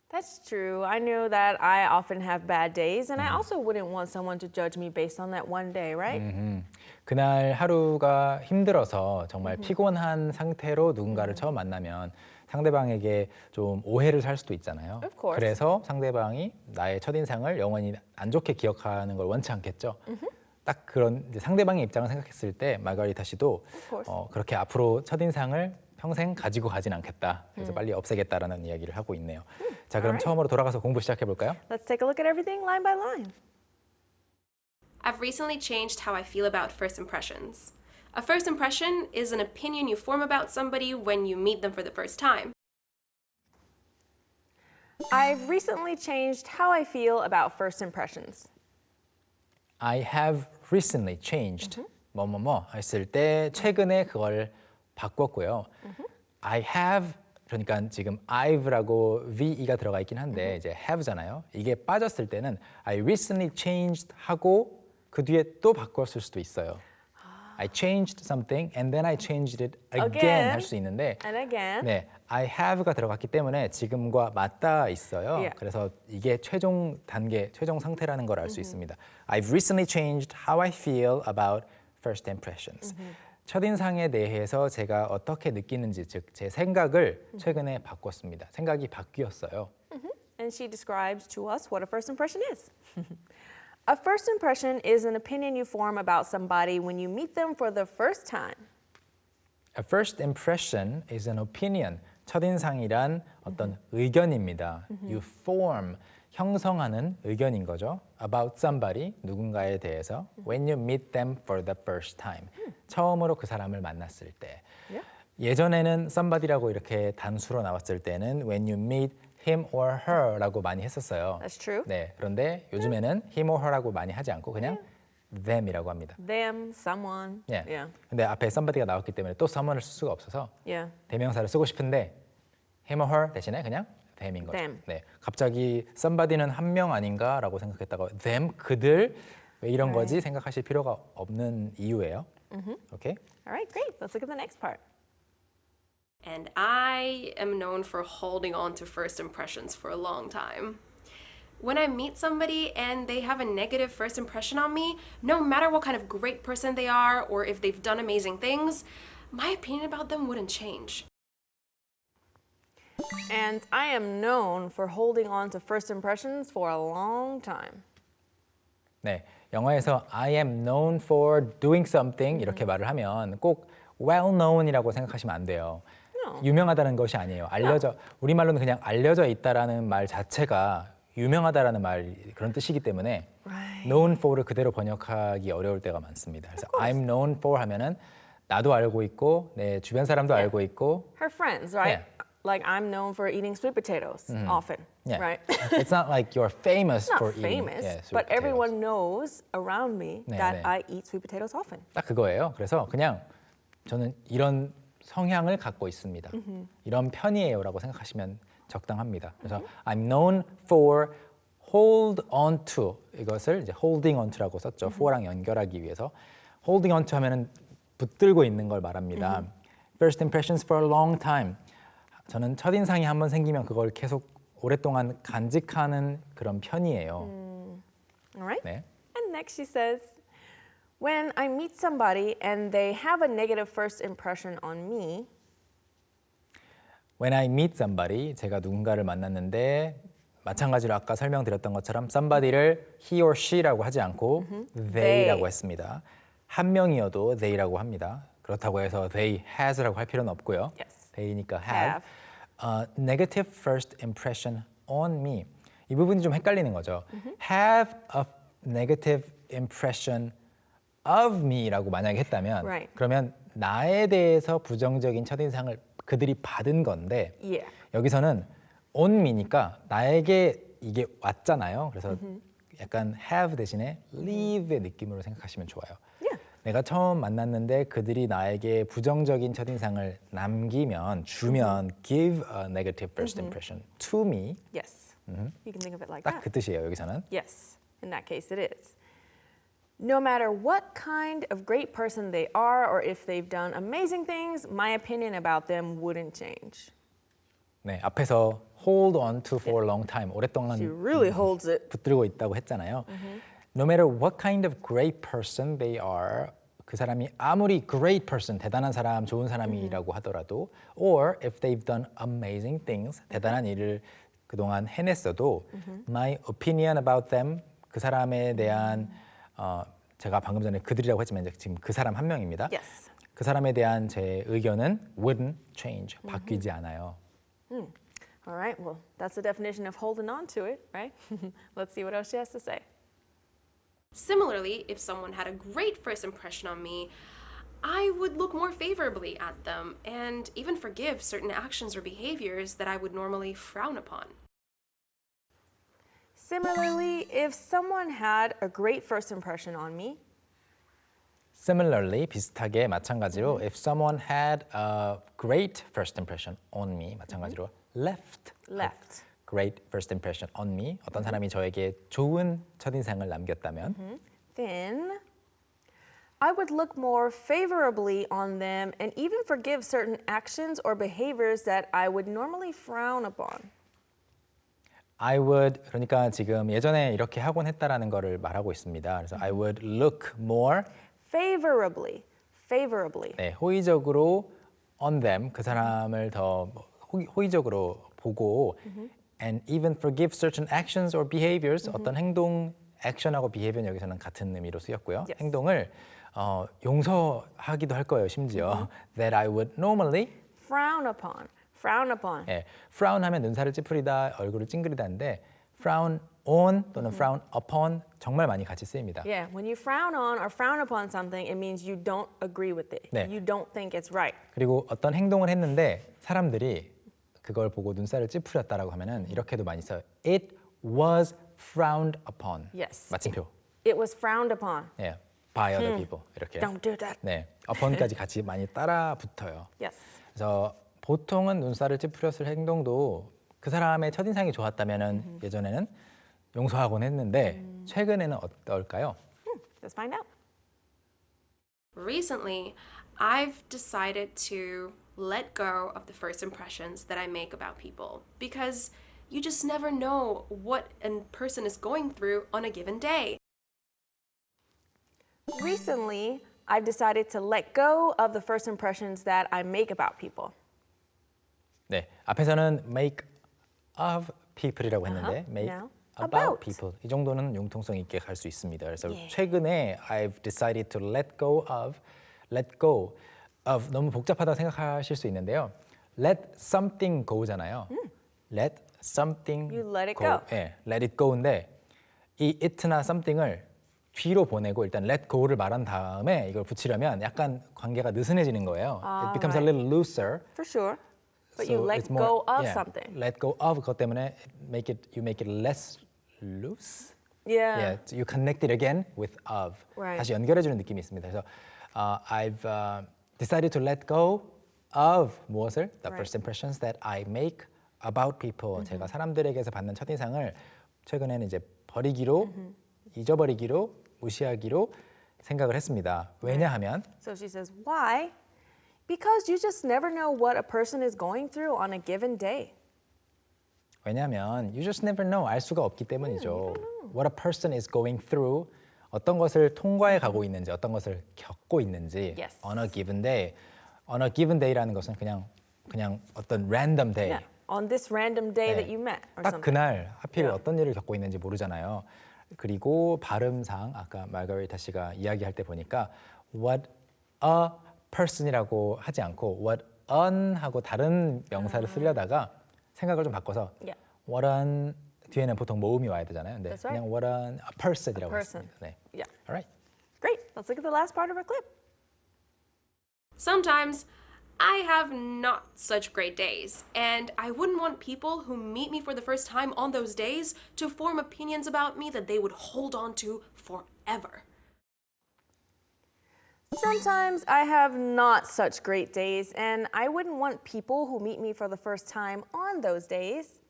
That's true. I know that I often have bad days, and I also wouldn't want someone to judge me based on that one day, right? 그날 하루가 힘들어서 정말 피곤한 상태로 누군가를 처음 만나면 상대방에게 좀 오해를 살 수도 있잖아요. Of course. 그래서 상대방이 나의 첫인상을 영원히 안 좋게 기억하는 걸 원치 않겠죠. 딱 그런 이제 상대방의 입장을 생각했을 때 마가리타 씨도 course. 그렇게 앞으로 첫인상을 평생 가지고 가진 않겠다. 그래서 빨리 없애겠다라는 이야기를 하고 있네요. 자, 그럼 alright. 처음으로 돌아가서 공부 시작해 볼까요? Let's take a look at everything line by line. I've recently changed how I feel about first impressions. A first impression is an opinion you form about somebody when you meet them for the first time. I've recently changed how I feel about first impressions. I have recently changed 뭐뭐뭐 했을 때 최근에 그걸 바꿨고요. I have 그러니까 지금 I've라고 VE가 들어가 있긴 한데 이제 have잖아요. 이게 빠졌을 때는 I recently changed 하고 그 뒤에 또 바꿨을 수도 있어요. I changed something and then I changed it again 할 수 있는데 And again. 네, I have가 들어갔기 때문에 지금과 맞닿아 있어요. Yeah. 그래서 이게 최종 단계, 최종 상태라는 걸 알 수 있습니다. I've recently changed how I feel about first impressions. 첫인상에 대해서 제가 어떻게 느끼는지, 즉 제 생각을 최근에 바꿨습니다. 생각이 바뀌었어요. And she describes to us what a first impression is. A first impression is an opinion you form about somebody when you meet them for the first time. A first impression is an opinion. 첫인상이란 어떤 의견입니다. You form, 형성하는 의견인 거죠. About somebody, 누군가에 대해서. When you meet them for the first time. 처음으로 그 사람을 만났을 때. Yeah. 예전에는 somebody라고 이렇게 단수로 나왔을 때는 when you meet him or her라고 많이 했었어요. That's true. 네, 그런데 요즘에는 him or her라고 많이 하지 않고 그냥 them이라고 합니다. Them, someone. 예. Yeah. 근데 앞에 somebody가 나왔기 때문에 또 someone을 쓸 수가 없어서 Yeah. 대명사를 쓰고 싶은데 him or her 대신에 그냥 them인 거죠. them. 네, 갑자기 somebody는 한 명 아닌가라고 생각했다가 them 그들 왜 이런 거지 생각하실 필요가 없는 이유예요. 오케이? All right, great. Let's look at the next part. And I am known for holding on to first impressions for a long time. When I meet somebody and they have a negative first impression on me, no matter what kind of great person they are or if they've done amazing things, my opinion about them wouldn't change. And I am known for holding on to first impressions for a long time. 네, 영어에서 I am known for doing something 이렇게 말을 하면 꼭 well known이라고 생각하시면 안 돼요. No. 유명하다는 것이 아니에요. 우리말로는 그냥 알려져 있다라는 말 자체가 유명하다라는 말 그런 뜻이기 때문에 Right. known for를 그대로 번역하기 어려울 때가 많습니다. 그래서 I'm known for 하면은 나도 알고 있고 내 주변 사람도 알고 있고 Her friends, right? Yeah. Like I'm known for eating sweet potatoes often, yeah. right? It's not like you're famous Not for eating famous, yeah, sweet but potatoes. everyone knows around me 네, that 네. I eat sweet potatoes often. 딱 그거예요. 그래서 그냥 저는 이런 성향을 갖고 있습니다. 이런 편이에요라고 생각하시면 적당합니다. 그래서 I'm known for hold on to 이것을 이제 holding on to라고 썼죠. for랑 연결하기 위해서 holding on to 하면은 붙들고 있는 걸 말합니다. First impressions for a long time. 저는 첫인상이 한번 생기면 그걸 계속 오랫동안 간직하는 그런 편이에요. All right? 네. And next she says, when I meet somebody and they have a negative first impression on me, When I meet somebody, 제가 누군가를 만났는데 마찬가지로 아까 설명드렸던 것처럼 somebody를 he or she라고 하지 않고 they라고 했습니다. 한 명이어도 they라고 합니다. 그렇다고 해서 they has라고 할 필요는 없고요. Yes. they니까 have. Negative first impression on me. 이 부분이 좀 헷갈리는 거죠. Have a negative impression of me라고 만약에 했다면 Right. 그러면 나에 대해서 부정적인 첫인상을 그들이 받은 건데 yeah. 여기서는 on me니까 나에게 이게 왔잖아요. 그래서 약간 have 대신에 leave의 느낌으로 생각하시면 좋아요. Yeah. 내가 처음 만났는데 그들이 나에게 부정적인 첫인상을 남기면 주면 give a negative first impression to me Yes. You can think of it like 딱 that. 그 뜻이에요. 여기서는 Yes. In that case, it is. No matter what kind of great person they are or if they've done amazing things, my opinion about them wouldn't change. 네, 앞에서 hold on to for a long time. 오랫동안 She really holds it. 붙들고 있다고 했잖아요. No matter what kind of great person they are, 그 사람이 아무리 great person, 대단한 사람, 좋은 사람이라고 하더라도, or if they've done amazing things, 대단한 일을 그동안 해냈어도, my opinion about them, 그 사람에 대한 제가 방금 전에 그들이라고 했지만 이제 지금 그 사람 한 명입니다. Yes. 그 사람에 대한 제 의견은 wouldn't change, 바뀌지 않아요. All right, well, that's the definition of holding on to it, right? Let's see what else she has to say. Similarly, if someone had a great first impression on me, I would look more favorably at them and even forgive certain actions or behaviors that I would normally frown upon. Similarly, if someone had a great first impression on me, Similarly, 비슷하게 마찬가지로 if someone had a great first impression on me, 마찬가지로 left great first impression on me, 어떤 사람이 저에게 좋은 첫인상을 남겼다면 then I would look more favorably on them and even forgive certain actions or behaviors that I would normally frown upon. I would, 그러니까 지금 예전에 이렇게 하곤 했다라는 거를 말하고 있습니다. 그래서 I would look more Favorably. 네, 호의적으로 on them, 그 사람을 더 호의적으로 보고 and even forgive certain actions or behaviors, 어떤 행동, action하고 behavior는 여기서는 같은 의미로 쓰였고요. Yes. 행동을 용서하기도 할 거예요, 심지어. That I would normally Frown upon. Frown upon. 예, frown 하면 눈살을 찌푸리다, 얼굴을 찡그리다인데 frown on 또는 frown upon 정말 많이 같이 쓰입니다. Yeah, when you frown on or frown upon something, it means you don't agree with it. 네. You don't think it's right. 그리고 어떤 행동을 했는데 사람들이 그걸 보고 눈살을 찌푸렸다라고 하면은 이렇게도 많이 써요. It was frowned upon. Yes. 마침표. It was frowned upon. 예, by other people 이렇게. Don't do that. 네, upon까지 같이 많이 따라 붙어요. Yes. 그래서 보통은 눈살을 찌푸렸을 행동도 그 사람의 첫인상이 좋았다면은 예전에는 용서하곤 했는데 최근에는 어떨까요? Let's find out. Recently, I've decided to let go of the first impressions that I make about people because you just never know what a person is going through on a given day. Recently, I've decided to let go of the first impressions that I make about people. 네, 앞에서는 make of people이라고 했는데 make now about about. people 이 정도는 융통성 있게 갈 수 있습니다. 그래서 최근에 I've decided to let go of 너무 복잡하다 생각하실 수 있는데요. Let something go잖아요. Let something You let it go. 예, let it go인데 이 it나 something을 뒤로 보내고 일단 let go를 말한 다음에 이걸 붙이려면 약간 관계가 느슨해지는 거예요. It becomes a little looser. For sure. But So you let it's more- go of yeah, something. Let go of 그것 때문에 you make it less loose. Yeah. Yeah, so you connect it again with of. Right. 다시 연결해주는 느낌이 있습니다. 그래서 I've decided to let go of 무엇을? The Right. first impressions that I make about people. 제가 사람들에게서 받는 첫인상을 최근에는 이제 버리기로, 잊어버리기로, 무시하기로 생각을 했습니다. 왜냐하면 So she says, why? Because you just never know what a person is going through on a given day. 왜냐하면 you just never know, 알 수가 없기 때문이죠. What a person is going through, 어떤 것을 통과해 가고 있는지, 어떤 것을 겪고 있는지 Yes. on a given day. On a given day라는 것은 그냥 어떤 random day. Yeah. On this random day 네. that you met or 딱 something. 그날 하필 Yeah. 어떤 일을 겪고 있는지 모르잖아요. 그리고 발음상 아까 말가리타 씨가 이야기할 때 보니까 what a person이라고 하지 않고 what an 하고 다른 명사를 쓰려다가 생각을 좀 바꿔서 Yeah. what an 뒤에는 보통 모음이 와야 되잖아요. 근데 That's right. 그냥 what an a person이라고 A person. 했습니다. 네. Yeah. Alright. Great. Let's look at the last part of our clip. Sometimes I have not such great days, and I wouldn't want people who meet me for the first time on those days to form opinions about me that they would hold on to forever. Sometimes I have not such great days, and I wouldn't want people who meet me for the first time on those days.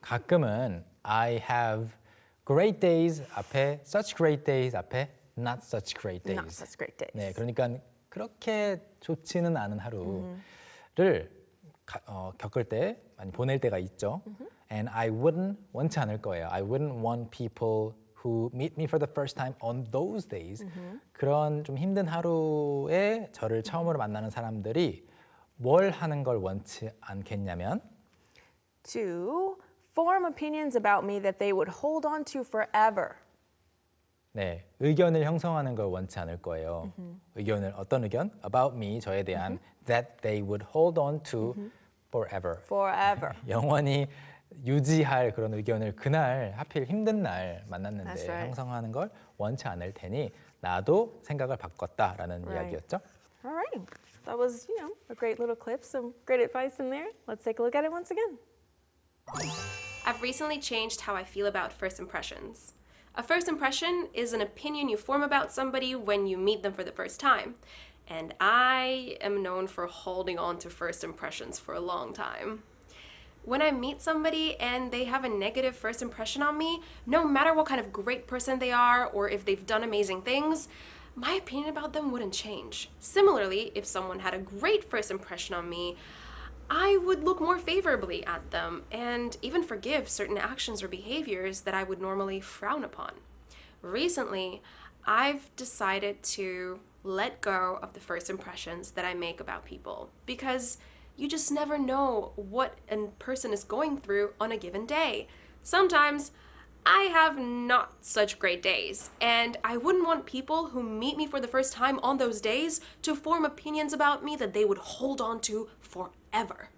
가끔은 I have great days 앞에 such great days 앞에 not such great days. Not such great days. 네, 그러니까 그렇게 좋지는 않은 하루를 겪을 때 많이 보낼 때가 있죠. And I wouldn't 원치 않을 거예요. I wouldn't want people who meet me for the first time on those days. 그런 좀 힘든 하루에 저를 처음으로 만나는 사람들이 뭘 하는 걸 원치 않겠냐면 To form opinions about me that they would hold on to forever. 네, 의견을 형성하는 걸 원치 않을 거예요. 의견을 어떤 의견? About me, 저에 대한 that they would hold on to forever. Forever. 영원히 유지할 그런 의견을 그날 하필 힘든 날 That's 만났는데 right. 형성하는 걸 원치 않을 테니 나도 생각을 바꿨다라는 Right. 이야기였죠. All right. That was, a great little clip, some great advice in there. Let's take a look at it once again. I've recently changed how I feel about first impressions. A first impression is an opinion you form about somebody when you meet them for the first time. And I am known for holding on to first impressions for a long time. When I meet somebody and they have a negative first impression on me, no matter what kind of great person they are or if they've done amazing things, my opinion about them wouldn't change. Similarly, if someone had a great first impression on me, I would look more favorably at them and even forgive certain actions or behaviors that I would normally frown upon. Recently, I've decided to let go of the first impressions that I make about people because you just never know what a person is going through on a given day. Sometimes I have not such great days, and I wouldn't want people who meet me for the first time on those days to form opinions about me that they would hold on to forever.